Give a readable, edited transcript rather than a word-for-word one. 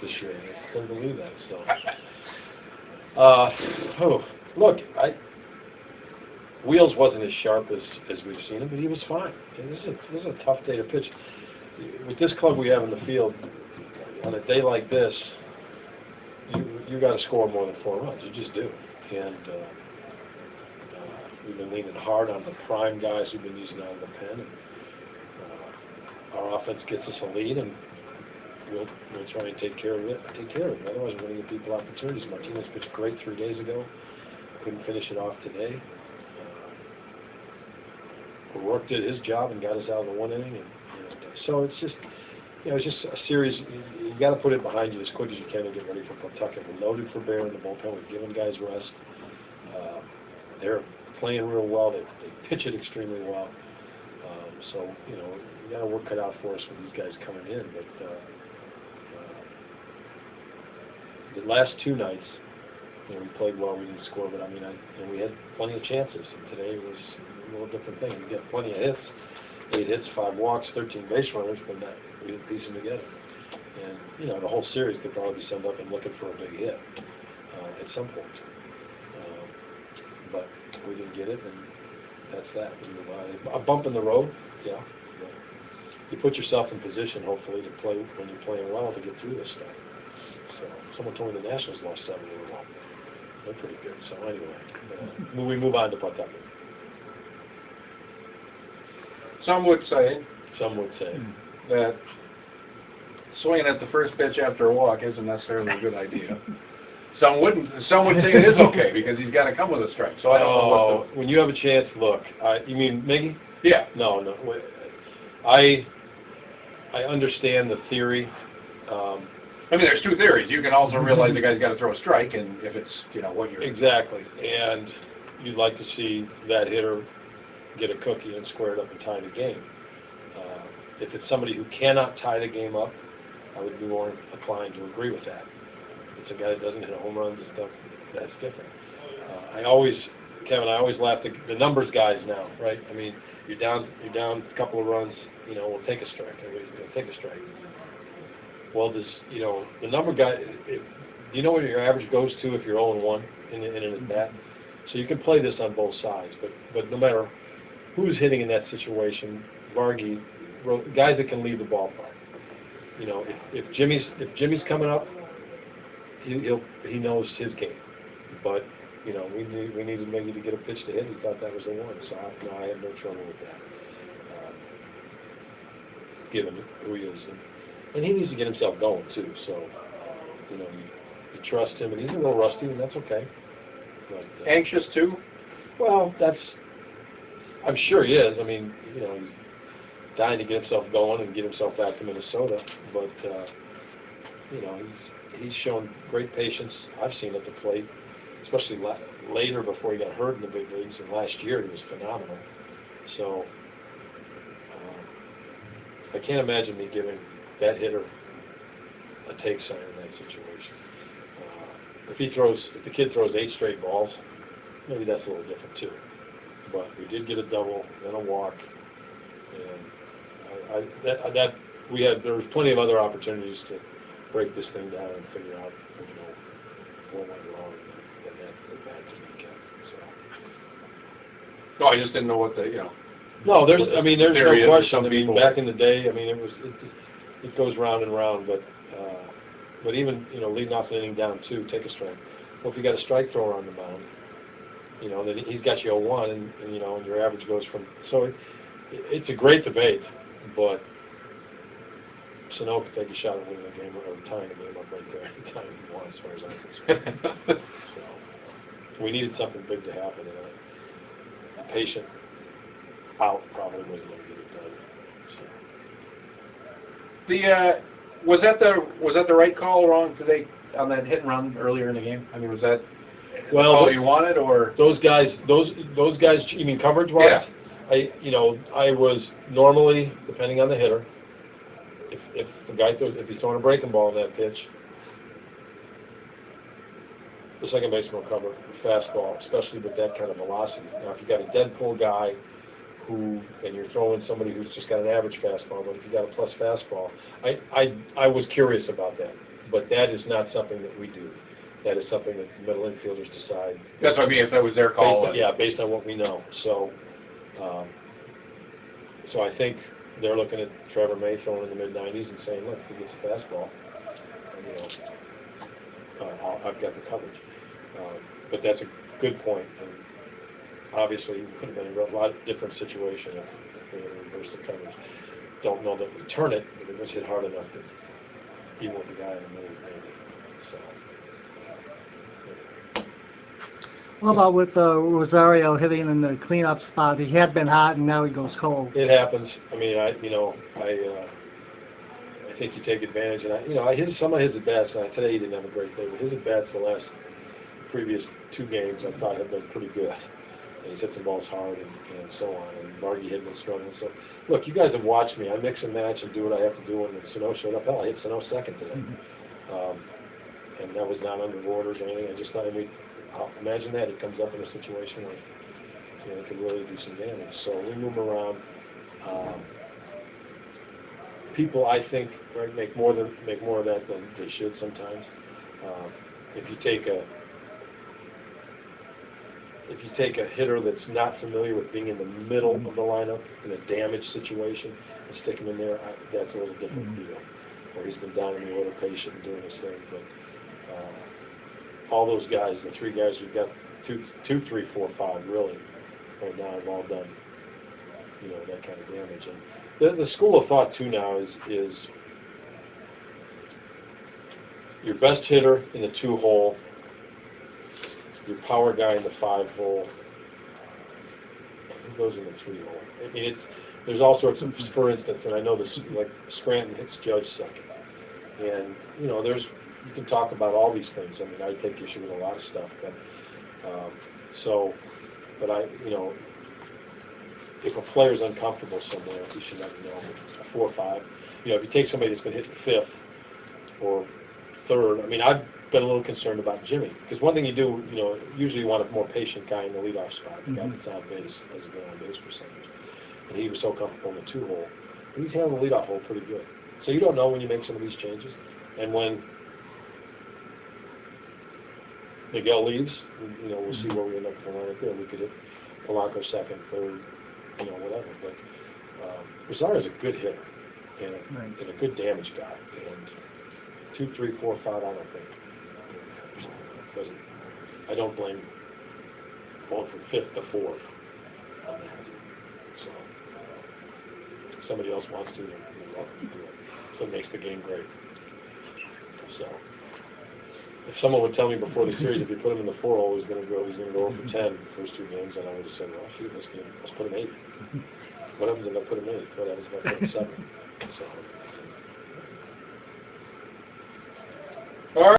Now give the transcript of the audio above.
this year. I couldn't believe that. So, look, Wheels wasn't as sharp as we've seen him, but he was fine. This is a tough day to pitch. With this club we have in the field, on a day like this, you got to score more than 4 runs. You just do. And we've been leaning hard on the prime guys who've been using out of the pen. And, our offense gets us a lead, and we'll try and take care of it. Otherwise, we're going to give people opportunities. Martinez pitched great 3 days ago. Couldn't finish it off today. O'Rourke did his job and got us out of the 1 inning. And so it's just, it's just a series. You got to put it behind you as quick as you can and get ready for Pawtucket. We're loaded for bear in the bullpen. We've given guys rest. They're playing real well. They pitch it extremely well. So, we got our work cut out for us with these guys coming in. But the last 2 nights, we played well. We didn't score, but we had plenty of chances. And today was a little different thing. We get plenty of hits, 8 hits, 5 walks, 13 base runners, but we didn't piece them together. And the whole series could probably be summed up in looking for a big hit at some point. But we didn't get it, and that's that. A bump in the road, yeah. You put yourself in position, hopefully, to play when you're playing well to get through this stuff. So someone told me the Nationals lost 7 in a row. They're pretty good. So anyway, we move on to Pawtucket. Some would say that swinging at the first pitch after a walk isn't necessarily a good idea. Some wouldn't. Some would think it is okay because he's got to come with a strike. So I don't know when you have a chance, look. You mean Miggy? Yeah. No. I understand the theory. There's 2 theories. You can also realize the guy's got to throw a strike, and if it's what you're exactly, and you'd like to see that hitter get a cookie and square it up and tie the game. If it's somebody who cannot tie the game up, I would be more inclined to agree with that. If it's a guy that doesn't hit home runs and stuff, that's different. Kevin, I always laugh at the numbers guys now, right? You're down a couple of runs, we'll take a strike. Everybody's going to take a strike. Well, the number guy, do you know what your average goes to if you're 0-1 in an at-bat? So you can play this on both sides, but no matter who's hitting in that situation, Vargy, guys that can leave the ballpark. If Jimmy's coming up, he knows his game. But we needed maybe to get a pitch to hit. He thought that was the one, so I had no trouble with that. Given who he is, and he needs to get himself going too. So you trust him, and he's a little rusty, and that's okay. But, anxious too? Well, I'm sure he is. He's dying to get himself going and get himself back to Minnesota. But he's shown great patience. I've seen at the plate, especially later before he got hurt in the big leagues. And last year he was phenomenal. So I can't imagine me giving that hitter a take sign in that situation. If the kid throws 8 straight balls, maybe that's a little different too. But we did get a double, then a walk, and there was plenty of other opportunities to break this thing down and figure out what went wrong and that bad to be kept. So. No, I just didn't know what No, there's no question. Back in the day, it goes round and round, but even leading off the inning down 2, take a strike. Well, if you got a strike thrower on the mound, then he's got you 0-1, and your average goes from. So it's a great debate, but Sano could take a shot at winning the game or tying the game up right there anytime he wants, as far as I'm concerned. So we needed something big to happen, and a patient out probably wasn't going to get it done. So. Was that the right call or wrong today on that hit and run earlier in the game? Was that the call you wanted, or those guys? You mean coverage wise? Yeah. I was normally, depending on the hitter, if the guy if he's throwing a breaking ball in that pitch, the second baseman will cover fastball, especially with that kind of velocity. Now, if you got a dead pull guy and you're throwing somebody who's just got an average fastball, but if you got a plus fastball, I was curious about that. but that is not something that we do. That is something that the middle infielders decide. That's what I mean, if that was their call. Based on what we know. So, so I think they're looking at Trevor May throwing in the mid-90s and saying, look, if he gets a fastball, you know, I've got the coverage. But that's a good point, and obviously it could have been a lot different situation if we had reversed the coverage. Don't know that we turn it, but it was hit hard enough that even with the guy in the middle, maybe. So. What about with Rosario hitting in the cleanup spot? He had been hot and now he goes cold. It happens. I mean, I think you take advantage, and I hit some of his at bats. And today he didn't have a great day, but his at bats the previous 2 games I thought had been pretty good. And he's hit some balls hard and so on. And Margie had been struggling. So, look, you guys have watched me. I mix and match and do what I have to do. And when Sano showed up, hell, I hit Sano second today. And that was not under orders or anything. I just thought, imagine that. He comes up in a situation where he could really do some damage. So we move around. People, I think, right, make more of that than they should sometimes. If you take a hitter that's not familiar with being in the middle of the lineup in a damaged situation and stick him in there, that's a little different deal. Or he's been down in the order patient and doing his thing. But all those guys, the 3 guys we've got, 2, 3, 4, 5, really, right now have all done, that kind of damage. And the school of thought too now is your best hitter in the 2-hole, your power guy in the 5-hole, who goes in the 3-hole? I mean, there's all sorts of, for instance, and I know this, like Scranton hits Judge second, and you can talk about all these things. I mean, I take issue with a lot of stuff, but if a player's uncomfortable somewhere, he should let me know. A 4 or 5. If you take somebody that's been hit 5th or 3rd, I mean, I've been a little concerned about Jimmy, because one thing you do, usually you want a more patient guy in the leadoff spot, the guy that's on base, has a good on base percentage. And he was so comfortable in the 2-hole. He's handling the leadoff hole pretty good. So you don't know when you make some of these changes. And when Miguel leaves, we'll see where we end up in the lineup there. We could hit Polanco second, 3rd, whatever. But Rosario's a good hitter and a good damage guy. And 2, 3, 4, 5, I don't think. I don't blame going from 5th to 4th on that. So if somebody else wants to, they're welcome to do it. So it makes the game great. So if someone would tell me before the series if you put him in the 4-hole, he's going to go over 10 the first 2 games, and I would have said, well, shoot, let's put him 8. What happens if I put him 8? What happens if I put him 7?